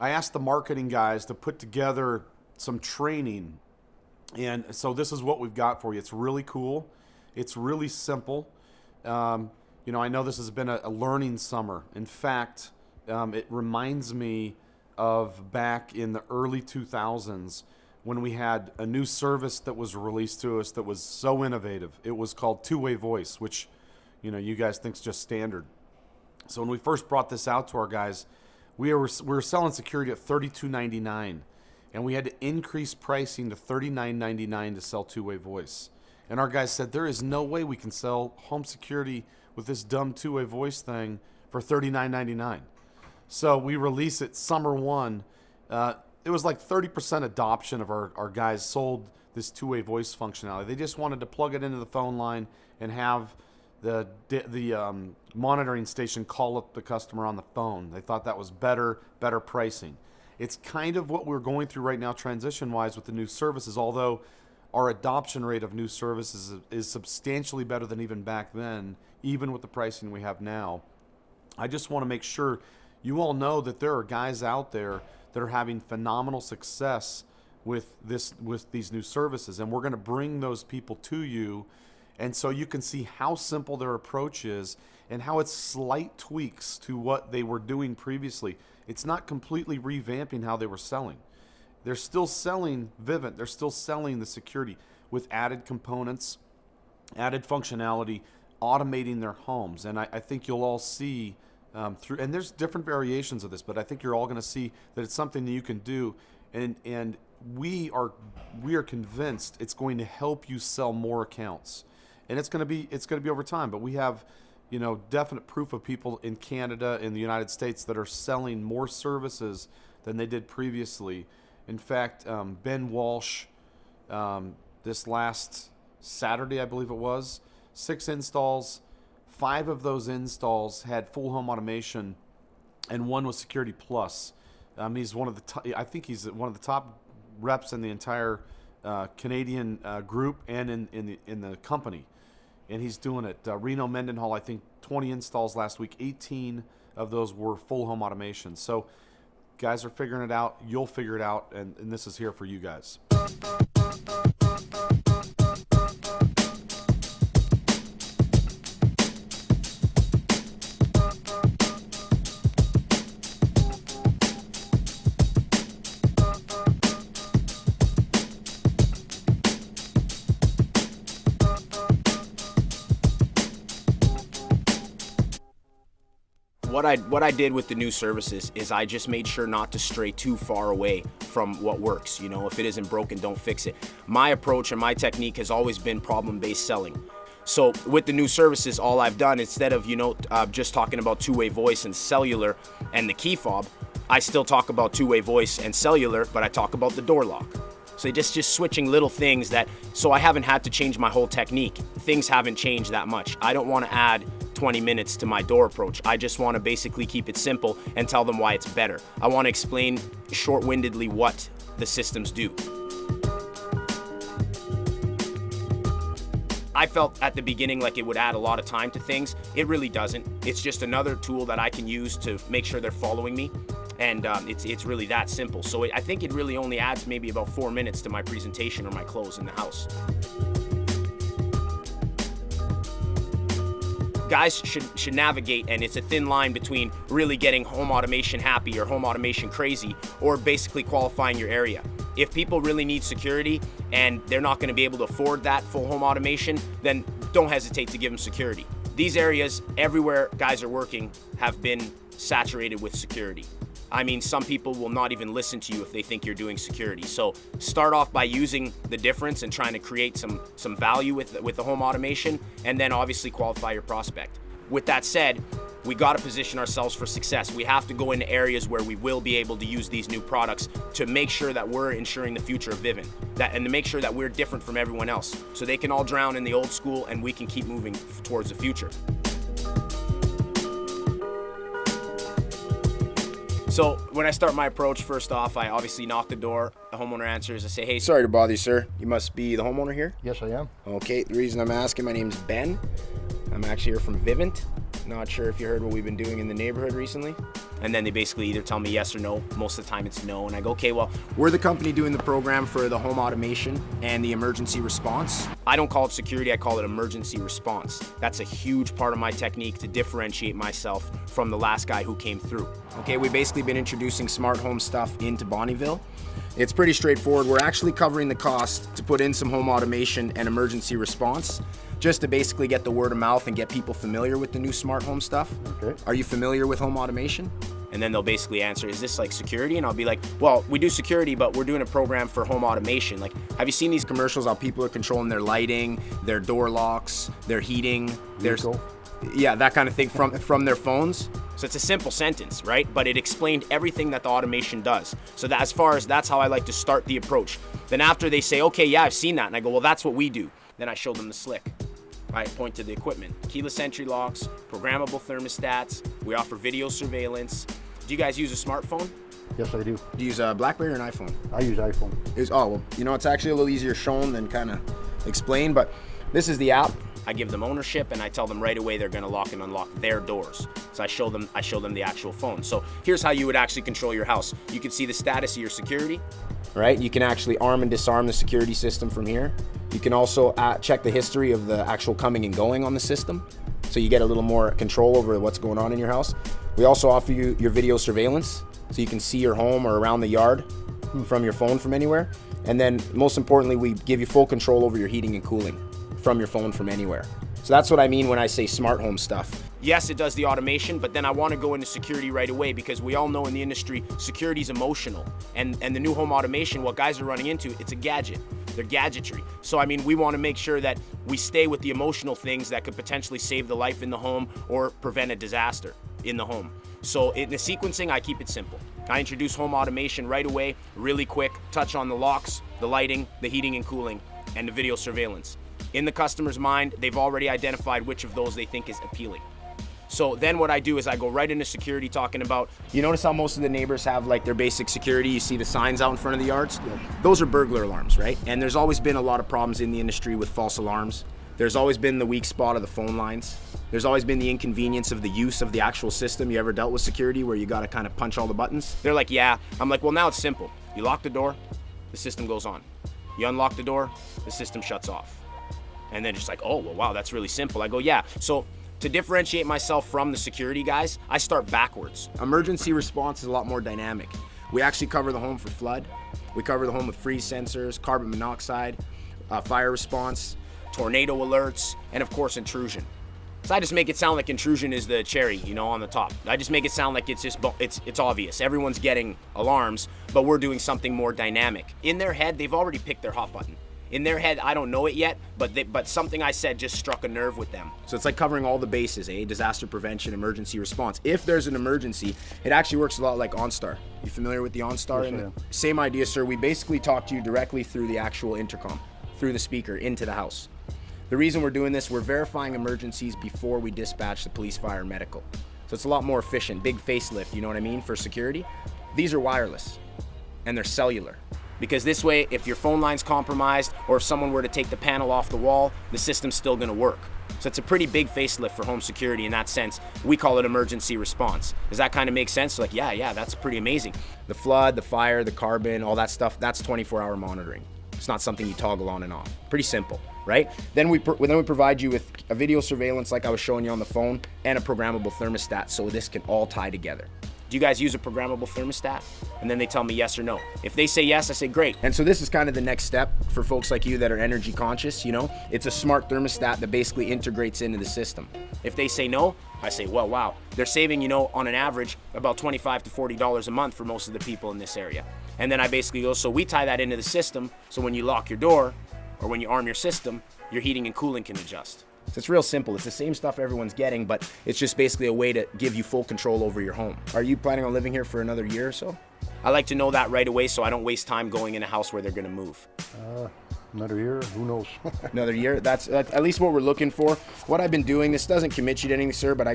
I asked the marketing guys to put together some training. And so this is what we've got for you. It's really cool. It's really simple. I know this has been a learning summer. In fact, it reminds me of back in the early 2000s when we had a new service that was released to us that was so innovative. It was called two-way voice, which, you guys think is just standard. So when we first brought this out to our guys, we were selling security at $32.99, and we had to increase pricing to $39.99 to sell two-way voice. And our guys said, there is no way we can sell home security with this dumb two-way voice thing for $39.99. So we released it summer 1. It was like 30% adoption of our guys sold this two-way voice functionality. They just wanted to plug it into the phone line and have the monitoring station call up the customer on the phone. They thought that was better pricing. It's kind of what we're going through right now transition-wise with the new services, although our adoption rate of new services is substantially better than even back then, even with the pricing we have now. I just want to make sure you all know that there are guys out there that are having phenomenal success with these new services, and we're going to bring those people to you, and so you can see how simple their approach is and how it's slight tweaks to what they were doing previously. It's not completely revamping how they were selling. They're still selling Vivint. They're still selling the security with added components, added functionality, automating their homes. And I think you'll all see through, and there's different variations of this, but I think you're all going to see that it's something that you can do. And we are convinced it's going to help you sell more accounts. And it's going to be over time. But we have, definite proof of people in Canada, in the United States, that are selling more services than they did previously. In fact, Ben Walsh, this last Saturday, I believe it was, 6 installs. 5 of those installs had full home automation, and 1 was Security Plus. He's one of the I think he's one of the top reps in the entire Canadian group and in the company, and he's doing it. Reno Mendenhall, I think 20 installs last week. 18 of those were full home automation. So guys are figuring it out. You'll figure it out, and this is here for you guys. What I did with the new services is I just made sure not to stray too far away from what works. If it isn't broken, don't fix it. My approach and my technique has always been problem-based selling. So with the new services, all I've done, instead of just talking about two-way voice and cellular and the key fob, I still talk about two-way voice and cellular, but I talk about the door lock. So just switching little things so I haven't had to change my whole technique. Things haven't changed that much. I don't want to add 20 minutes to my door approach. I just want to basically keep it simple and tell them why it's better. I want to explain short-windedly what the systems do. I felt at the beginning like it would add a lot of time to things. It really doesn't. It's just another tool that I can use to make sure they're following me. And it's really that simple. So I think it really only adds maybe about 4 minutes to my presentation or my close in the house. Guys should navigate, and it's a thin line between really getting home automation happy or home automation crazy, or basically qualifying your area. If people really need security and they're not going to be able to afford that full home automation, then don't hesitate to give them security. These areas, everywhere guys are working, have been saturated with security. I mean, some people will not even listen to you if they think you're doing security. So start off by using the difference and trying to create some value with the home automation, and then obviously qualify your prospect. With that said, we got to position ourselves for success. We have to go into areas where we will be able to use these new products to make sure that we're ensuring the future of Vivint, and to make sure that we're different from everyone else, so they can all drown in the old school and we can keep moving towards the future. So when I start my approach, first off, I obviously knock the door. The homeowner answers. I say, "Hey, sorry to bother you, sir. You must be the homeowner here?" Yes, I am. Okay, the reason I'm asking, my name's Ben. I'm actually here from Vivint. Not sure if you heard what we've been doing in the neighborhood recently. And then they basically either tell me yes or no. Most of the time it's no. And I go, okay, well, we're the company doing the program for the home automation and the emergency response. I don't call it security, I call it emergency response. That's a huge part of my technique to differentiate myself from the last guy who came through. Okay, we've basically been introducing smart home stuff into Bonnyville. It's pretty straightforward. We're actually covering the cost to put in some home automation and emergency response, just to basically get the word of mouth and get people familiar with the new smart home stuff. Okay. Are you familiar with home automation? And then they'll basically answer, is this like security? And I'll be like, well, we do security, but we're doing a program for home automation. Like, have you seen these commercials how people are controlling their lighting, their door locks, their heating, yeah, that kind of thing from their phones? So it's a simple sentence, right? But it explained everything that the automation does. So that that's how I like to start the approach. Then after they say, okay, yeah, I've seen that. And I go, well, that's what we do. Then I show them the slick. I point to the equipment. Keyless entry locks, programmable thermostats. We offer video surveillance. Do you guys use a smartphone? Yes, I do. Do you use a BlackBerry or an iPhone? I use iPhone. Oh, well, you know, it's actually a little easier shown than kind of explained, but this is the app. I give them ownership and I tell them right away they're gonna lock and unlock their doors. So I show them the actual phone. So here's how you would actually control your house. You can see the status of your security, right? You can actually arm and disarm the security system from here. You can also check the history of the actual coming and going on the system. So you get a little more control over what's going on in your house. We also offer you your video surveillance, so you can see your home or around the yard from your phone from anywhere. And then most importantly, we give you full control over your heating and cooling from your phone from anywhere. So that's what I mean when I say smart home stuff. Yes, it does the automation, but then I want to go into security right away because we all know in the industry, security is emotional. And the new home automation, what guys are running into, it's a gadget. They're gadgetry. So I mean, we want to make sure that we stay with the emotional things that could potentially save the life in the home or prevent a disaster in the home. So in the sequencing, I keep it simple. I introduce home automation right away, really quick, touch on the locks, the lighting, the heating and cooling, and the video surveillance. In the customer's mind, they've already identified which of those they think is appealing. So then what I do is I go right into security, talking about, you notice how most of the neighbors have like their basic security, you see the signs out in front of the yards? Yeah. Those are burglar alarms, right? And there's always been a lot of problems in the industry with false alarms. There's always been the weak spot of the phone lines. There's always been the inconvenience of the use of the actual system. You ever dealt with security where you gotta kind of punch all the buttons? They're like, yeah. I'm like, well, now it's simple. You lock the door, the system goes on. You unlock the door, the system shuts off. And then just like, oh, well, wow, that's really simple. I go, yeah. So to differentiate myself from the security guys, I start backwards. Emergency response is a lot more dynamic. We actually cover the home for flood. We cover the home with freeze sensors, carbon monoxide, fire response, tornado alerts, and of course, intrusion. So I just make it sound like intrusion is the cherry, you know, on the top. I just make it sound like it's obvious. Everyone's getting alarms, but we're doing something more dynamic. In their head, they've already picked their hot button. In their head, I don't know it yet, but something I said just struck a nerve with them. So it's like covering all the bases, disaster prevention, emergency response. If there's an emergency, it actually works a lot like OnStar. You familiar with the OnStar? Yes, I am. Same idea, sir. We basically talk to you directly through the actual intercom, through the speaker into the house. The reason we're doing this, we're verifying emergencies before we dispatch the police, fire, and medical. So it's a lot more efficient, big facelift, you know what I mean, for security. These are wireless, and they're cellular. Because this way, if your phone line's compromised or if someone were to take the panel off the wall, the system's still gonna work. So it's a pretty big facelift for home security in that sense. We call it emergency response. Does that kind of make sense? Like, yeah, that's pretty amazing. The flood, the fire, the carbon, all that stuff, that's 24-hour monitoring. It's not something you toggle on and off. Pretty simple, right? Then we provide you with a video surveillance like I was showing you on the phone and a programmable thermostat so this can all tie together. Do you guys use a programmable thermostat? And then they tell me yes or no. If they say yes, I say great. And so this is kind of the next step for folks like you that are energy conscious, you know? It's a smart thermostat that basically integrates into the system. If they say no, I say, well, wow. They're saving, you know, on an average, about $25 to $40 a month for most of the people in this area. And then I basically go, so we tie that into the system, so when you lock your door, or when you arm your system, your heating and cooling can adjust. So it's real simple. It's the same stuff everyone's getting, but it's just basically a way to give you full control over your home. Are you planning on living here for another year or so? I like to know that right away so I don't waste time going in a house where they're gonna move. Another year, who knows? Another year, that's at least what we're looking for. What I've been doing, this doesn't commit you to anything, sir, but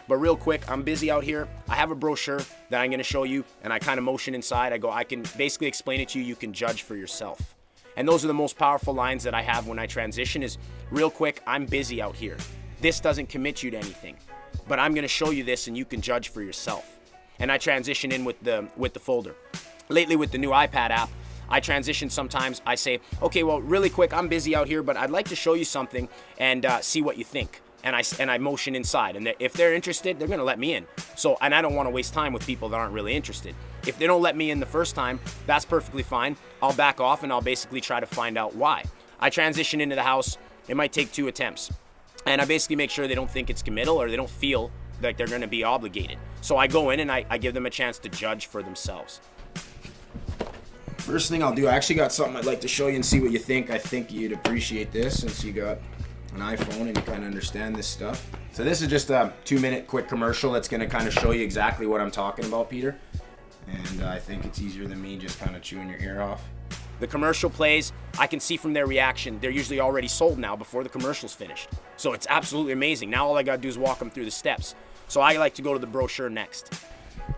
but real quick, I'm busy out here. I have a brochure that I'm gonna show you, and I kind of motion inside. I can basically explain it to you. You can judge for yourself. And those are the most powerful lines that I have when I transition is, real quick, I'm busy out here. this doesn't commit you to anything, but I'm gonna show you this and you can judge for yourself. And I transition in with the folder. Lately with the new iPad app, I transition sometimes. I say, okay, well, really quick, I'm busy out here, but I'd like to show you something and see what you think. And I motion inside, and if they're interested, they're gonna let me in. So, and I don't want to waste time with people that aren't really interested. If they don't let me in the first time, that's perfectly fine. I'll back off and I'll basically try to find out why. I transition into the house. It might take 2 attempts, and I basically make sure they don't think it's committal or they don't feel like they're gonna be obligated. So I go in and I give them a chance to judge for themselves. First thing I'll do, I actually got something I'd like to show you and see what you think. I think you'd appreciate this since you got an iPhone and you kind of understand this stuff. So this is just a 2-minute quick commercial that's going to kind of show you exactly what I'm talking about, Peter. And I think it's easier than me just kind of chewing your ear off. The commercial plays, I can see from their reaction, they're usually already sold now before the commercial's finished. So it's absolutely amazing. Now all I got to do is walk them through the steps. So I like to go to the brochure next.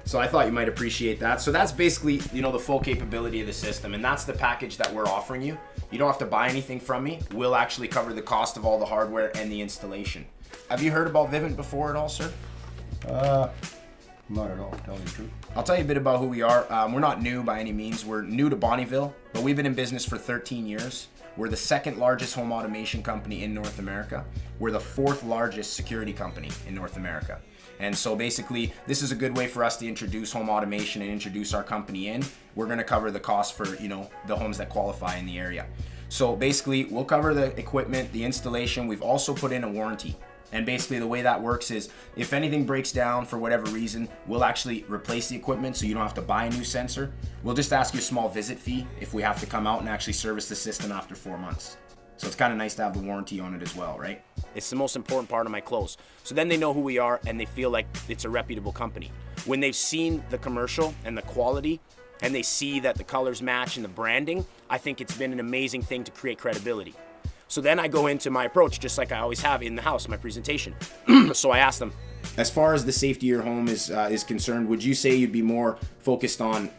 So I thought you might appreciate that. So that's basically, the full capability of the system, and that's the package that we're offering you. You don't have to buy anything from me. We'll actually cover the cost of all the hardware and the installation. Have you heard about Vivint before at all, sir? Not at all, to tell you the truth. I'll tell you a bit about who we are. We're not new by any means. We're new to Bonnyville, but we've been in business for 13 years. We're the 2nd largest home automation company in North America. We're the 4th largest security company in North America. And so basically, this is a good way for us to introduce home automation and introduce our company in. We're gonna cover the cost for, the homes that qualify in the area. So basically, we'll cover the equipment, the installation. We've also put in a warranty. And basically the way that works is if anything breaks down for whatever reason, we'll actually replace the equipment so you don't have to buy a new sensor. We'll just ask you a small visit fee if we have to come out and actually service the system after 4 months. So it's kind of nice to have the warranty on it as well, right? It's the most important part of my close. So then they know who we are and they feel like it's a reputable company. When they've seen the commercial and the quality and they see that the colors match and the branding, I think it's been an amazing thing to create credibility. So then I go into my approach just like I always have in the house, my presentation. So I ask them, as far as the safety of your home is concerned, would you say you'd be more focused on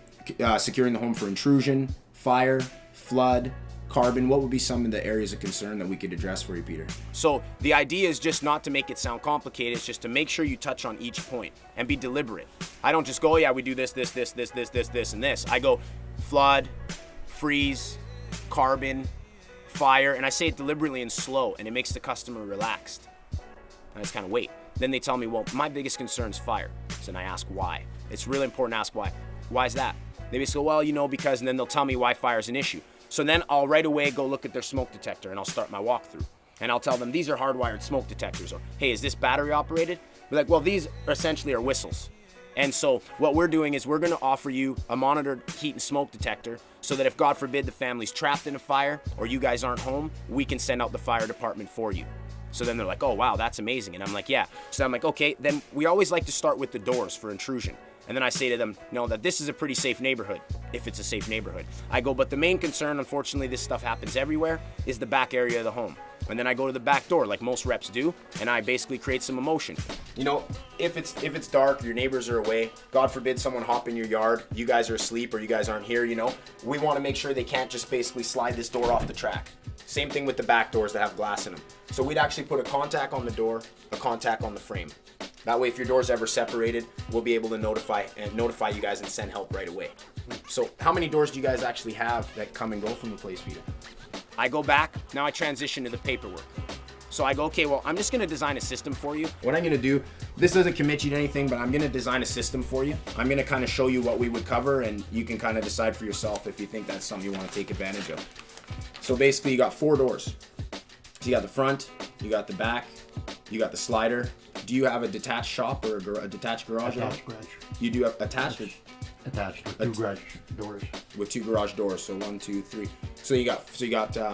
securing the home for intrusion, fire, flood, carbon? What would be some of the areas of concern that we could address for you, Peter? So the idea is just not to make it sound complicated. It's just to make sure you touch on each point and be deliberate. I don't just go, yeah, we do this, and this. I go flood, freeze, carbon, fire, and I say it deliberately and slow, and it makes the customer relaxed. And I just kind of wait. Then they tell me, well, my biggest concern is fire. So then I ask why. It's really important to ask why. Why is that? They just go, well, because, and then they'll tell me why fire is an issue. So then I'll right away go look at their smoke detector and I'll start my walkthrough. And I'll tell them these are hardwired smoke detectors, or hey, is this battery operated? They're like, well, these essentially are whistles. And so what we're doing is we're gonna offer you a monitored heat and smoke detector so that if God forbid the family's trapped in a fire or you guys aren't home, we can send out the fire department for you. So then they're like, oh wow, that's amazing. And I'm like, yeah. So I'm like, okay, then we always like to start with the doors for intrusion. And then I say to them, no, that this is a pretty safe neighborhood, if it's a safe neighborhood. I go, but the main concern, unfortunately, this stuff happens everywhere, is the back area of the home. And then I go to the back door, like most reps do, and I basically create some emotion. If it's dark, your neighbors are away, God forbid someone hop in your yard, you guys are asleep or you guys aren't here, we want to make sure they can't just basically slide this door off the track. Same thing with the back doors that have glass in them. So we'd actually put a contact on the door, a contact on the frame. That way, if your door's ever separated, we'll be able to notify you guys and send help right away. So how many doors do you guys actually have that come and go from the place, Peter? I go back, now I transition to the paperwork. So I go, okay, well, I'm just gonna design a system for you. What I'm gonna do, this doesn't commit you to anything, but I'm gonna design a system for you. I'm gonna kind of show you what we would cover, and you can kind of decide for yourself if you think that's something you wanna take advantage of. So basically, you got 4 doors. So you got the front, you got the back, you got the slider. Do you have a detached shop or a detached garage? Attached garage. You do have attached? Attached with 2 garage doors. With 2 garage doors, so 1, 2, 3. So you got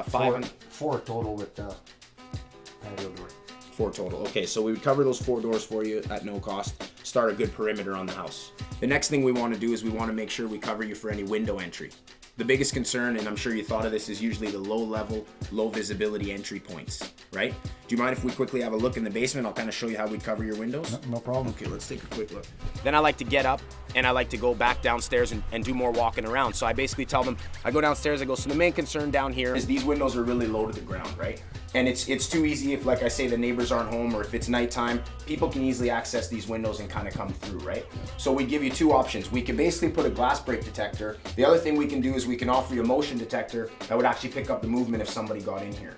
5. 4 total with patio door. 4 total. Okay, so we would cover those 4 doors for you at no cost. Start a good perimeter on the house. The next thing we want to do is we want to make sure we cover you for any window entry. The biggest concern, and I'm sure you thought of this, is usually the low level, low visibility entry points. right? Do you mind if we quickly have a look in the basement? I'll kind of show you how we cover your windows. No problem. Okay, let's take a quick look. Then I like to get up and I like to go back downstairs and do more walking around. So I basically tell them, I go downstairs, I go, so the main concern down here is these windows are really low to the ground, right? And it's too easy if, like I say, the neighbors aren't home or if it's nighttime, people can easily access these windows and kind of come through, right? So we give you two options. We can basically put a glass break detector. The other thing we can do is we can offer you a motion detector that would actually pick up the movement if somebody got in here.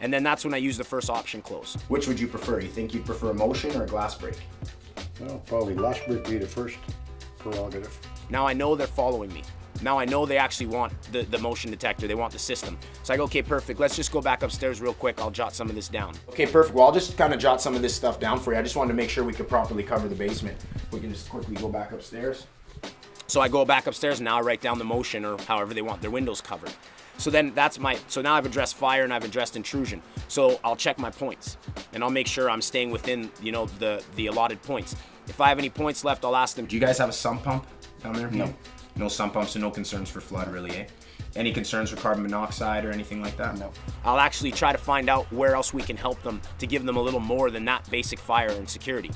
And then that's when I use the first option, close. Which would you prefer? You think you'd prefer a motion or a glass break? Well, probably last would be the first prerogative. Now I know they're following me. Now I know they actually want the motion detector. They want the system. So I go, okay, perfect. Let's just go back upstairs real quick. I'll jot some of this down. Okay, perfect. Well, I'll just kind of jot some of this stuff down for you. I just wanted to make sure we could properly cover the basement. We can just quickly go back upstairs. So I go back upstairs and now I write down the motion or however they want their windows covered. So then so now I've addressed fire and I've addressed intrusion. So I'll check my points and I'll make sure I'm staying within, you know, the allotted points. If I have any points left, I'll ask them, do you guys have a sump pump down there? No. No sump pumps, so no concerns for flood really, eh? Any concerns for carbon monoxide or anything like that? No. I'll actually try to find out where else we can help them to give them a little more than that basic fire and security.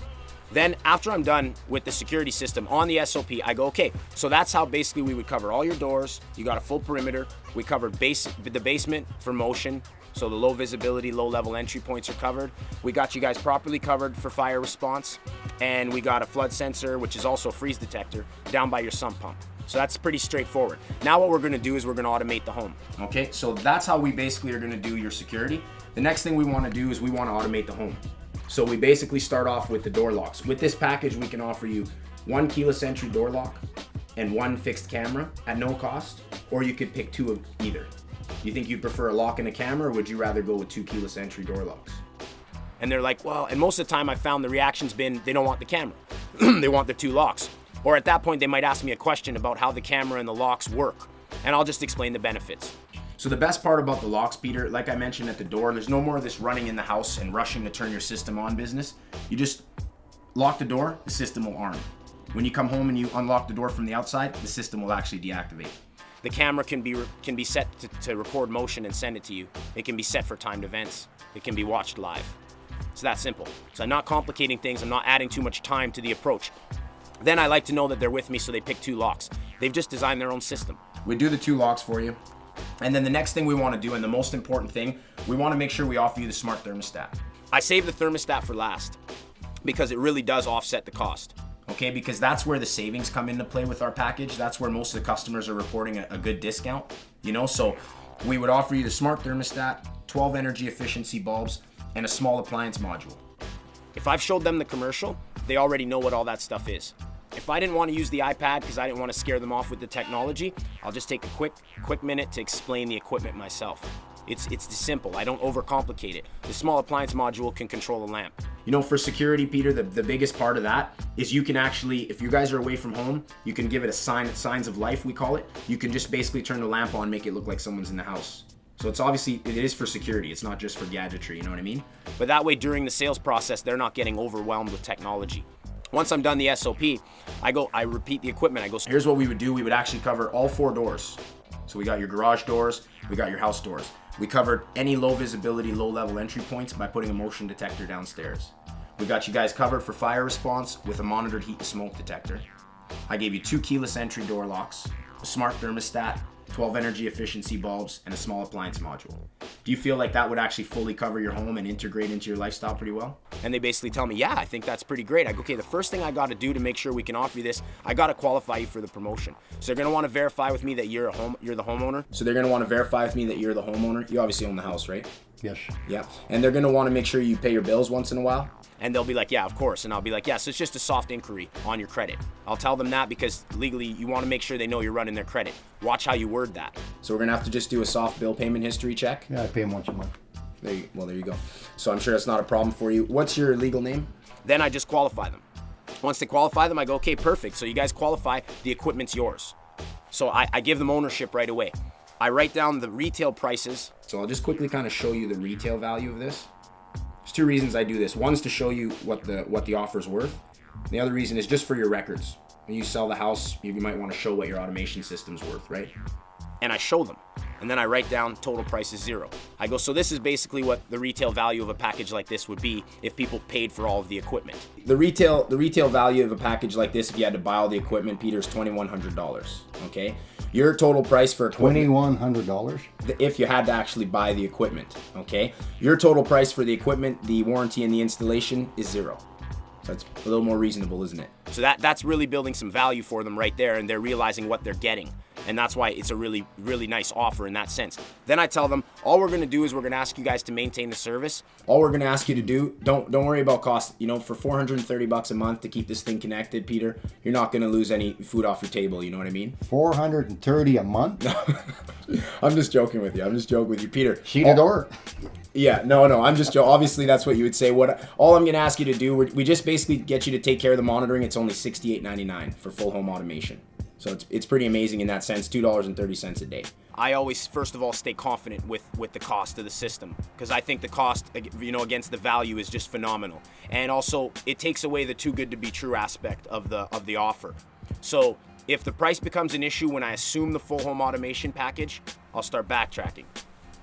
Then after I'm done with the security system on the SOP, I go, okay, so that's how basically we would cover all your doors. You got a full perimeter. We covered the basement for motion. So the low visibility, low level entry points are covered. We got you guys properly covered for fire response. And we got a flood sensor, which is also a freeze detector, down by your sump pump. So that's pretty straightforward. Now what we're gonna do is we're gonna automate the home. Okay, so that's how we basically are gonna do your security. The next thing we wanna do is we wanna automate the home. So we basically start off with the door locks. With this package, we can offer you 1 keyless entry door lock and 1 fixed camera at no cost, or you could pick 2 of either. You think you'd prefer a lock and a camera, or would you rather go with 2 keyless entry door locks? And they're like, well, and most of the time I found the reaction's been, they don't want the camera. They want the 2 locks. Or at that point, they might ask me a question about how the camera and the locks work, and I'll just explain the benefits. So the best part about the locks, Peter, like I mentioned at the door, there's no more of this running in the house and rushing to turn your system on business. You just lock the door, the system will arm. When you come home and you unlock the door from the outside, the system will actually deactivate. The camera can be set to record motion and send it to you. It can be set for timed events. It can be watched live. It's that simple. So I'm not complicating things. I'm not adding too much time to the approach. Then I like to know that they're with me, so they pick 2 locks. They've just designed their own system. We do the 2 locks for you. And then the next thing we want to do, and the most important thing, we want to make sure we offer you the smart thermostat. I save the thermostat for last because it really does offset the cost. Okay, because that's where the savings come into play with our package. That's where most of the customers are reporting a good discount, you know? So we would offer you the smart thermostat, 12 energy efficiency bulbs, and a small appliance module. If I've showed them the commercial, they already know what all that stuff is. If I didn't want to use the iPad because I didn't want to scare them off with the technology, I'll just take a quick minute to explain the equipment myself. It's simple. I don't overcomplicate it. The small appliance module can control a lamp. You know, for security, Peter, the biggest part of that is you can actually, if you guys are away from home, you can give it a signs of life, we call it. You can just basically turn the lamp on, make it look like someone's in the house. So it's obviously, it is for security. It's not just for gadgetry, you know what I mean? But that way, during the sales process, they're not getting overwhelmed with technology. Once I'm done the SOP, I repeat the equipment. I go, so here's what we would do. We would actually cover all 4 doors. So we got your garage doors, we got your house doors. We covered any low visibility, low level entry points by putting a motion detector downstairs. We got you guys covered for fire response with a monitored heat and smoke detector. I gave you 2 keyless entry door locks, a smart thermostat, 12 energy efficiency bulbs, and a small appliance module. Do you feel like that would actually fully cover your home and integrate into your lifestyle pretty well? And they basically tell me, yeah, I think that's pretty great. I go, okay, the first thing I got to do to make sure we can offer you this, I got to qualify you for the promotion. So they're going to want to verify with me that you're the homeowner. So they're going to want to verify with me that you're the homeowner. You obviously own the house, right? Yes. Yeah. And they're going to want to make sure you pay your bills once in a while. And they'll be like, yeah, of course. And I'll be like, yeah, so it's just a soft inquiry on your credit. I'll tell them that because legally you want to make sure they know you're running their credit. Watch how you word that. So we're going to have to just do a soft bill payment history check. Yeah, I pay them once a month. There you go. So I'm sure that's not a problem for you. What's your legal name? Then I just qualify them. Once they qualify them, I go, okay, perfect. So you guys qualify, the equipment's yours. So I give them ownership right away. I write down the retail prices. So I'll just quickly kind of show you the retail value of this. There's 2 reasons I do this. One's to show you what the offer's worth. The other reason is just for your records. When you sell the house, you might want to show what your automation system's worth, right? And I show them. And then I write down total price is $0. I go, so this is basically what the retail value of a package like this would be if people paid for all of the equipment. The retail value of a package like this, if you had to buy all the equipment, Peter, is $2,100. Okay, your total price for equipment, $2,100. if you had to actually buy the equipment. Okay, your total price for the equipment, the warranty, and the installation is $0. So that's a little more reasonable, isn't it? So that's really building some value for them right there, and they're realizing what they're getting. And that's why it's a really, really nice offer in that sense. Then I tell them, all we're gonna do is we're gonna ask you guys to maintain the service. All we're gonna ask you to do, don't worry about cost. You know, for $430 a month to keep this thing connected, Peter, you're not gonna lose any food off your table, you know what I mean? $430 a month? I'm just joking with you. I'm just joking with you, Peter. Sheet of door. Yeah, no, I'm just joking. Obviously, that's what you would say. All I'm gonna ask you to do, we just basically get you to take care of the monitoring. It's only $68.99 for full home automation. So it's pretty amazing in that sense, $2.30 a day. I always, first of all, stay confident with the cost of the system, because I think the cost, you know, against the value is just phenomenal. And also, it takes away the too good to be true aspect of the offer. So if the price becomes an issue when I assume the full home automation package, I'll start backtracking.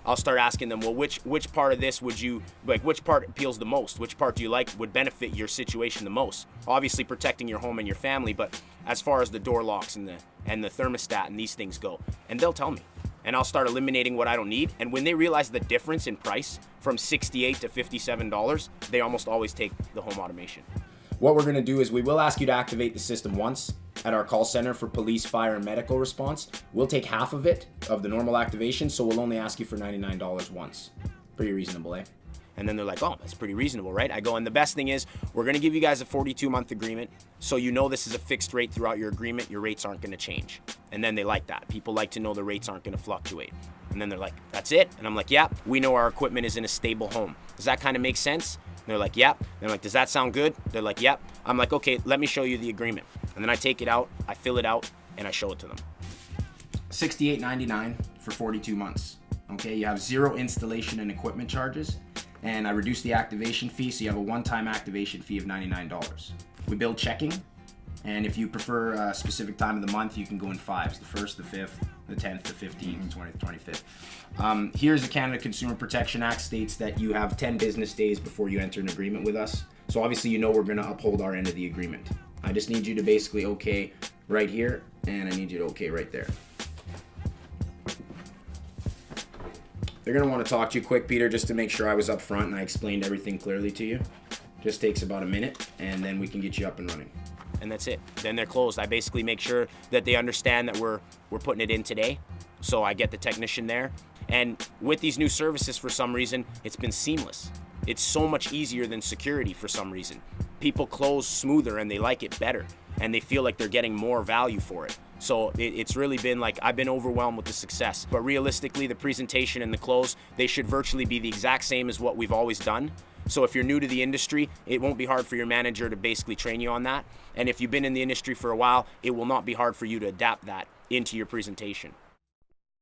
I'll start asking them, well, which part of this would you, like, which part appeals the most? Which part do you like would benefit your situation the most? Obviously protecting your home and your family, but as far as the door locks and the thermostat and these things go, and they'll tell me. And I'll start eliminating what I don't need. And when they realize the difference in price from $68 to $57, they almost always take the home automation. What we're gonna do is we will ask you to activate the system once at our call center for police, fire, and medical response. We'll take half of it, of the normal activation, so we'll only ask you for $99 once. Pretty reasonable, eh? And then they're like, oh, that's pretty reasonable, right? I go, and the best thing is, we're gonna give you guys a 42-month agreement, so you know this is a fixed rate throughout your agreement, your rates aren't gonna change. And then they like that. People like to know the rates aren't gonna fluctuate. And then they're like, that's it? And I'm like, yeah, we know our equipment is in a stable home. Does that kind of make sense? And they're like, yep. They're like, does that sound good? They're like, yep. I'm like, okay, let me show you the agreement. And then I take it out, I fill it out, and I show it to them. $68.99 for 42 months. Okay, you have $0 installation and equipment charges, and I reduce the activation fee, so you have a one-time activation fee of $99. We bill checking, and if you prefer a specific time of the month, you can go in fives: the 1st, the 5th, the 10th, the 15th, the 20th, 25th. Here's the Canada Consumer Protection Act, states that you have 10 business days before you enter an agreement with us. So obviously you know we're gonna uphold our end of the agreement. I just need you to basically okay right here, and I need you to okay right there. They're gonna want to talk to you quick, Peter, just to make sure I was up front and I explained everything clearly to you. Just takes about a minute, and then we can get you up and running. And that's it. Then they're closed. I basically make sure that they understand that we're putting it in today. So I get the technician there. And with these new services, for some reason, it's been seamless. It's so much easier than security for some reason. People close smoother and they like it better, and they feel like they're getting more value for it. So it's really been like, I've been overwhelmed with the success. But realistically, the presentation and the close, they should virtually be the exact same as what we've always done. So if you're new to the industry, it won't be hard for your manager to basically train you on that. And if you've been in the industry for a while, it will not be hard for you to adapt that into your presentation.